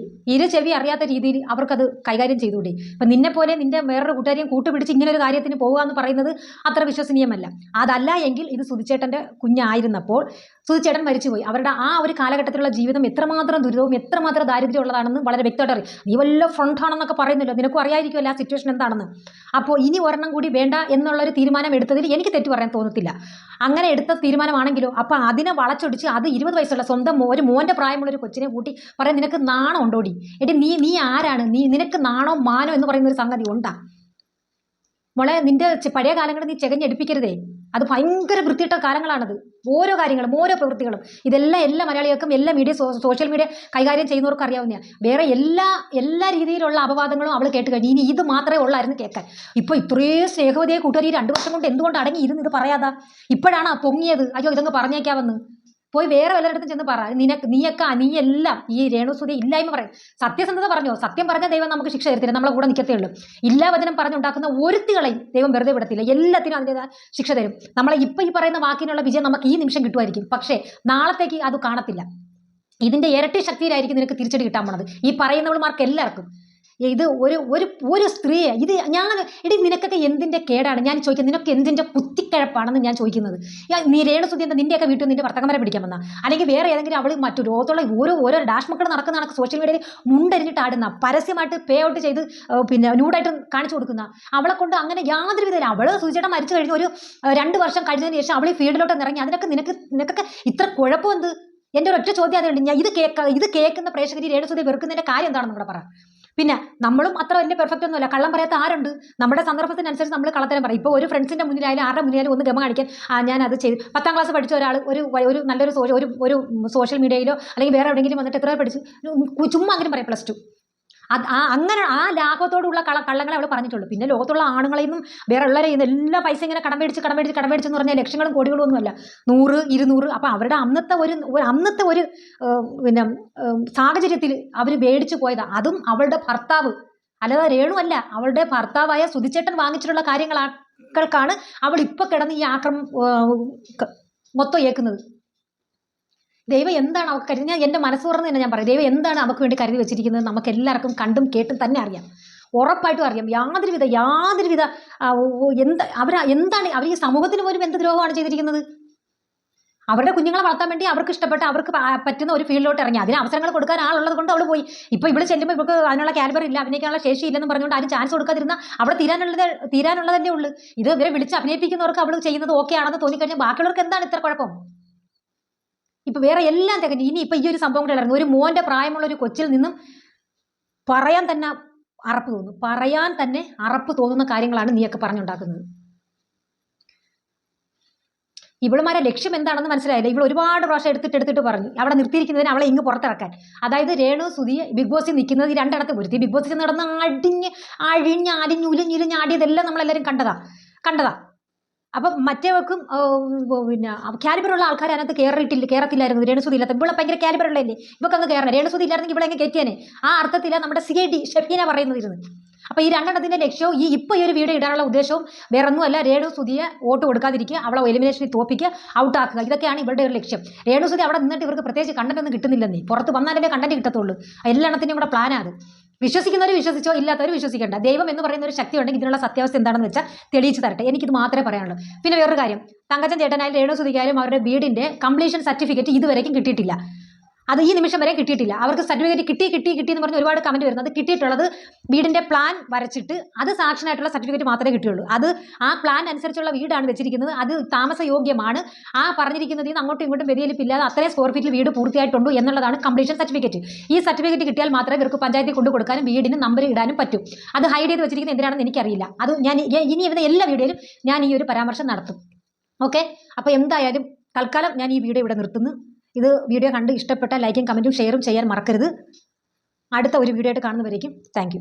ചെവി അറിയാത്ത രീതിയിൽ അവർക്കത് കൈകാര്യം ചെയ്തുകൂടെ? ഇപ്പം നിന്നെപ്പോലെ നിന്റെ വേറൊരു കൂട്ടുകാരെയും കൂട്ടുപിടിച്ച് ഇങ്ങനെ ഒരു കാര്യത്തിന് പോകുക എന്ന് പറയുന്നത് അത്ര വിശ്വസനീയമല്ല. അതല്ല എങ്കിൽ ഇത് സുധിച്ചേട്ടൻ്റെ കുഞ്ഞായിരുന്നപ്പോൾ സുധിച്ചേട്ടൻ മരിച്ചുപോയി. അവരുടെ ആ ഒരു കാലഘട്ടത്തിലുള്ള ജീവിതം എത്രമാത്രം ദുരിതവും എത്രമാത്രം ദാരിദ്ര്യം ഉള്ളതാണെന്ന് വളരെ വ്യക്തമായിട്ട് അറിയും. നീ വല്ല ഫ്രണ്ടാണെന്നൊക്കെ പറയുന്നില്ലോ, നിനക്കും അറിയാതിരിക്കുമല്ലോ ആ സിറ്റുവേഷൻ എന്താണെന്ന്. അപ്പോൾ ഇനി ഒരെണ്ണം കൂടി വേണ്ട എന്നുള്ളൊരു തീരുമാനം എടുത്തതിൽ എനിക്ക് തെറ്റ് പറയാൻ തോന്നത്തില്ല. അങ്ങനെ എടുത്ത തീരുമാനമാണെങ്കിലോ അപ്പം അതിനെ വളച്ചൊടിച്ച് അത് 20 വയസ്സുള്ള സ്വന്തം ഒരു മോൻ്റെ പ്രായമുള്ള ഒരു കൊച്ചിനെ കൂട്ടി പറയാൻ നിനക്ക് നാണം ഉണ്ടോടി? എടി നീ ആരാണ്? നിനക്ക് നാണോ മാനോ എന്ന് പറയുന്ന ഒരു സംഗതി ഉണ്ടാ മോളെ? നിന്റെ പഴയ കാലങ്ങളിൽ നീ ചെകഞ്ഞെടുപ്പിക്കരുതേ. അത് ഭയങ്കര വൃത്തിയിട്ട കാലങ്ങളാണത്. ഓരോ കാര്യങ്ങളും ഓരോ പ്രവൃത്തികളും ഇതെല്ലാം എല്ലാ മലയാളികൾക്കും എല്ലാ സോഷ്യൽ മീഡിയ കൈകാര്യം ചെയ്യുന്നവർക്ക് അറിയാവുന്നതാണ്. വേറെ എല്ലാ രീതിയിലുള്ള അപവാദങ്ങളും അവൾ കേട്ട് കഴിഞ്ഞു. ഇനി ഇത് മാത്രമേ ഉള്ളായിരുന്നു കേൾക്കാൻ. ഇപ്പോൾ ഇത്രയും സ്നേഹവതിയെ കൂട്ടുകാർ 2 വർഷം കൊണ്ട് എന്തുകൊണ്ട് അടങ്ങി ഇത് പറയാതാ? ഇപ്പോഴാണ് പൊങ്ങിയത്. അയ്യോ ഇതങ്ങ് പറഞ്ഞേക്കാവെന്ന്. പോയി വേറെ വല്ലയിടത്തും ചെന്ന് പറ. നീയെല്ലാം ഈ രേണുസുതി ഇല്ലായ്മ പറയും. സത്യസന്ധത പറഞ്ഞോ? സത്യം പറഞ്ഞ ദൈവം നമുക്ക് ശിക്ഷ തരത്തില്ല, നമ്മളെ കൂടെ നിൽക്കത്തേ ഉള്ളൂ. ഇല്ലാ വചനം പറഞ്ഞുണ്ടാക്കുന്ന ഒരുത്തികളെയും ദൈവം വെറുതെ വിടത്തില്ല. എല്ലാത്തിനും അതിൻ്റെതായ ശിക്ഷ തരും. നമ്മളെ ഇപ്പം ഈ പറയുന്ന വാക്കിനുള്ള വിജയം നമുക്ക് ഈ നിമിഷം കിട്ടുമായിരിക്കും, പക്ഷേ നാളത്തേക്ക് അത് കാണത്തില്ല. ഇതിൻ്റെ ഇരട്ടി ശക്തിയിലായിരിക്കും നിനക്ക് തിരിച്ചടി കിട്ടാൻ പോണത്. ഈ പറയുന്നവൾമാർക്ക് എല്ലാവർക്കും ഇത് ഒരു സ്ത്രീയെ നിനക്കൊക്കെ എന്തിൻ്റെ കേടാണ് ഞാൻ ചോദിക്കുന്നത്? നിനക്ക് എന്തിൻ്റെ കുത്തിക്കിഴപ്പാണെന്ന് ഞാൻ ചോദിക്കുന്നത്. നീ രേണുസുതി എന്താ നിൻ്റെയൊക്കെ വീട്ടിൽ നിൻ്റെ ഭർത്താക്കന്മാരെ പിടിക്കാൻ വന്ന, അല്ലെങ്കിൽ വേറെ ഏതെങ്കിലും അവൾ മറ്റു ലോകത്തുള്ള ഓരോ ഡാഷ് മക്കൾ നടക്കുന്ന കണക്ക് സോഷ്യൽ മീഡിയയിൽ മുണ്ടരിഞ്ഞിട്ട് ആടുന്ന, പരസ്യമായിട്ട് പേ ഔട്ട് ചെയ്ത് പിന്നെ ന്യൂഡായിട്ട് കാണിച്ചു കൊടുക്കുന്ന അവളെ കൊണ്ട് അങ്ങനെ യാതൊരു വിധം അവൾ സുചേട്ടൻ മരിച്ചു കഴിഞ്ഞ് ഒരു 2 വർഷം കഴിഞ്ഞതിന് ശേഷം അവൾ ഈ ഫീൽഡിലോട്ട് ഇറങ്ങി. അതിനൊക്കെ നിനക്കൊക്കെ ഇത്ര കുഴപ്പം എന്ത്? എൻ്റെ ഒരൊറ്റ ചോദ്യം അതുകൊണ്ട് ഞാൻ ഇത് കേൾക്കുന്ന പ്രേക്ഷകർ രേണുസുതി വെറുക്കുന്നതിൻ്റെ കാര്യം എന്താണെന്ന് കൂടെ പറ. പിന്നെ നമ്മളും അത്ര വലിയ പെർഫെക്റ്റ് ഒന്നുമല്ല. കള്ളം പറയാത്ത ആരുണ്ട്? നമ്മുടെ സന്ദർഭത്തിനനുസരിച്ച് നമ്മൾ കള്ളത്തരം പറയും. ഇപ്പോൾ ഒരു ഫ്രണ്ട്സിൻ്റെ മുന്നിലായാലും ആരുടെ മുന്നിലായാലും ഒന്ന് ഗമ കാണിക്കാൻ ഞാനത് ചെയ്തു. 10ാം ക്ലാസ് പഠിച്ച ഒരാൾ ഒരു നല്ലൊരു ഒരു സോഷ്യൽ മീഡിയയിലോ അല്ലെങ്കിൽ വേറെ എവിടെയെങ്കിലും വന്നിട്ട് എത്ര പഠിച്ചു ചുമ്മാ അങ്ങനെ പറയും +2. അങ്ങനെ ആ ലാഘവത്തോടുള്ള കള്ളങ്ങളെ അവൾ പറഞ്ഞിട്ടുള്ളൂ. പിന്നെ ലോകത്തുള്ള ആണുങ്ങളെയും വേറെ ഉള്ളവരെയും എല്ലാ പൈസ ഇങ്ങനെ കടം മേടിച്ചെന്ന് പറഞ്ഞാൽ ലക്ഷങ്ങളും കോടികളും ഒന്നുമല്ല, 100, 200. അപ്പം അവരുടെ അന്നത്തെ ഒരു പിന്നെ സാഹചര്യത്തിൽ അവർ മേടിച്ചു പോയതാണ്. അതും അവളുടെ ഭർത്താവ്, അല്ലാതെ രേണു അല്ല. അവളുടെ ഭർത്താവായ സുധിച്ചേട്ടൻ വാങ്ങിച്ചിട്ടുള്ള കാര്യങ്ങൾക്കാണ് അവൾ ഇപ്പോൾ കിടന്ന് ഈ ആക്രമം മൊത്തം ഏൽക്കുന്നത്. ദൈവം എന്താണ് അവൾക്ക് കരുതി? എൻ്റെ മനസ്സ് തുറന്ന് തന്നെ ഞാൻ പറയും, ദൈവം എന്താണ് അവൾക്ക് വേണ്ടി കരുതി വെച്ചിരിക്കുന്നത് നമുക്ക് എല്ലാവർക്കും കണ്ടും കേട്ടും തന്നെ അറിയാം, ഉറപ്പായിട്ടും അറിയാം. യാതൊരുവിധ എന്താണ് അവർ ഈ സമൂഹത്തിന് പോലും എന്ത് ദ്രോഹമാണ് ചെയ്തിരിക്കുന്നത്? അവരുടെ കുഞ്ഞുങ്ങളെ വളർത്താൻ വേണ്ടി അവർക്ക് ഇഷ്ടപ്പെട്ട അവർക്ക് പറ്റുന്ന ഒരു ഫീൽഡിലോട്ട് ഇറങ്ങി അതിന് അവസരങ്ങൾ കൊടുക്കാൻ ആളുള്ളത് കൊണ്ട് അവൾ പോയി. ഇപ്പോൾ ഇവിടെ ചെല്ലുമ്പോൾ ഇവർക്ക് അതിനുള്ള കാലിബർ ഇല്ല, അഭിനയിക്കാനുള്ള ശേഷി ഇല്ലെന്ന് പറഞ്ഞുകൊണ്ട് ആരും ചാൻസ് കൊടുക്കാതിരുന്ന അവിടെ തീരാനുള്ളതല്ലേ ഉള്ളൂ. ഇത് ഇവരെ വിളിച്ച് അഭിനയിപ്പിക്കുന്നവർക്ക് അവൾ ചെയ്യുന്നത് ഓക്കെ ആണെന്ന് തോന്നിക്കഴിഞ്ഞാൽ ബാക്കിയുള്ളവർക്ക് എന്താണ് ഇത്ര കുഴപ്പം? ഇപ്പം വേറെ എല്ലാം തികഞ്ഞു. ഇനി ഇപ്പം ഈ ഒരു സംഭവം കൂടെ ഇറങ്ങും. ഒരു മോൻ്റെ പ്രായമുള്ള ഒരു കൊച്ചിൽ നിന്നും പറയാൻ തന്നെ അറപ്പ് തോന്നുന്ന കാര്യങ്ങളാണ് നീയൊക്കെ പറഞ്ഞുണ്ടാക്കുന്നത്. ഇവളുമാരെ ലക്ഷ്യം എന്താണെന്ന് മനസ്സിലായില്ല. ഇവൾ ഒരുപാട് പ്രാവശ്യം എടുത്തിട്ട് പറഞ്ഞു അവിടെ നിർത്തിയിരിക്കുന്നതിന് അവളെ ഇങ്ങ് പുറത്തിറക്കാൻ. അതായത് രേണുസുതി ബിഗ് ബോസിൽ നിൽക്കുന്നത് ഈ 2 ഇടത്ത് പൊരുത്തി. ബിഗ് ബോസിൽ നടന്ന് അഴിഞ്ഞ് ഉലിഞ്ഞാടിയതെല്ലാം നമ്മളെല്ലാവരും കണ്ടതാ. അപ്പം മറ്റേവർക്കും പിന്നെ കാലിബറുള്ള ആൾക്കാർ അതിനകത്ത് കയറത്തില്ലായിരുന്നു. രേണുസുതി ഇല്ലാത്ത ഇവിടെ ഭയങ്കര കാലിബറുള്ളതല്ലേ, ഇവർക്ക് അങ്ങ് കയറണം. രേണുസുതി ഇല്ലായിരുന്നെങ്കിൽ ഇവിടെ അങ്ങ് കയറ്റിയാനെ. ആ അർത്ഥത്തിലാണ് നമ്മുടെ CID ഷെഫീന പറയുന്നതിരുന്നു. അപ്പോൾ ഈ രണ്ടെണ്ണത്തിൻ്റെ ലക്ഷ്യവും ഇപ്പോൾ ഈ ഒരു വീഡിയോ ഇടാനുള്ള ഉദ്ദേശവും വേറെ ഒന്നുമല്ല, രേണുസുതിയെ വോട്ട് കൊടുക്കാതിരിക്കുക, അവളെ എലിമിനേഷനിൽ തോപ്പിക്കുക, ഔട്ടാക്കുക. ഇതൊക്കെയാണ് ഇവരുടെ ഒരു ലക്ഷ്യം. രേണുസുതി അവിടെ നിന്നിട്ട് ഇവർക്ക് പ്രത്യേകിച്ച് കണ്ടന്റ് ഒന്നും കിട്ടുന്നില്ലെന്നേ, പുറത്ത് വന്നാലേ കണ്ടന്റ് കിട്ടത്തുള്ളൂ. എല്ലാത്തിൻ്റെയും കൂടെ പ്ലാനാണ് അത്. വിശ്വസിക്കുന്നവർ വിശ്വസിച്ചോ, ഇല്ലാത്തവർ വിശ്വസിക്കേണ്ട. ദൈവം എന്ന് പറയുന്ന ഒരു ശക്തി ഉണ്ടെങ്കിൽ ഇതിനുള്ള സത്യാവസ്ഥ എന്താണെന്ന് വെച്ചാൽ തെളിയിച്ച് തരട്ടെ. എനിക്കിത് മാത്രമേ പറയാനുള്ളൂ. പിന്നെ വേറൊരു കാര്യം, തങ്കച്ചൻ ചേട്ടനായാലും രേണുസുതിക്കായാലും അവരുടെ വീടിൻ്റെ കംപ്ലീഷൻ സർട്ടിഫിക്കറ്റ് ഇതുവരെയും കിട്ടിയിട്ടില്ല. അത് ഈ നിമിഷം വരെ കിട്ടിയിട്ടില്ല. അവർക്ക് സർട്ടിഫിക്കറ്റ് കിട്ടി എന്ന് പറഞ്ഞ് ഒരുപാട് കമൻറ്റ് വരുന്നത്. കിട്ടിയിട്ടുള്ളത് വീടിൻ്റെ പ്ലാൻ വരച്ചിട്ട് അത് സാക്ഷനായിട്ടുള്ള സർട്ടിഫിക്കറ്റ് മാത്രമേ കിട്ടിയുള്ളൂ. അത് ആ പ്ലാൻ അനുസരിച്ചുള്ള വീടാണ് വെച്ചിരിക്കുന്നത്, അത് താമസയോഗ്യമാണ്. ആ പറഞ്ഞിരിക്കുന്നത് അങ്ങോട്ടും ഇങ്ങോട്ടും വ്യതിയാലിപ്പില്ലാതെ അത്രയും സ്ക്വയർ ഫീറ്റിൽ വീട് പൂർത്തിയായിട്ടുണ്ടോ എന്നുള്ളതാണ് കംപ്ലീഷൻ സർട്ടിഫിക്കറ്റ്. ഈ സർട്ടിഫിക്കറ്റ് കിട്ടിയാൽ മാത്രമേ ഇവർക്ക് പഞ്ചായത്തിൽ കൊണ്ടു കൊടുക്കാനും വീടിന് നമ്പർ ഇടാനും പറ്റും. അത് ഹൈഡ് ചെയ്ത് വെച്ചിരിക്കുന്നത് എന്തിനാണെന്ന് എനിക്കറിയില്ല. അത് ഞാൻ ഇനി വരുന്ന എല്ലാ വീഡിയോയിലും ഞാൻ ഈ ഒരു പരാമർശം നടത്തും. ഓക്കെ, അപ്പോൾ എന്തായാലും തൽക്കാലം ഞാൻ ഈ വീഡിയോ ഇവിടെ നിർത്തുന്നു. ഇത് വീഡിയോ കണ്ട് ഇഷ്ടപ്പെട്ടാൽ ലൈക്കും കമൻറ്റും ഷെയറും ചെയ്യാൻ മറക്കരുത്. അടുത്ത ഒരു വീഡിയോ ആയിട്ട് കാണുന്നവരേക്കും താങ്ക് യു.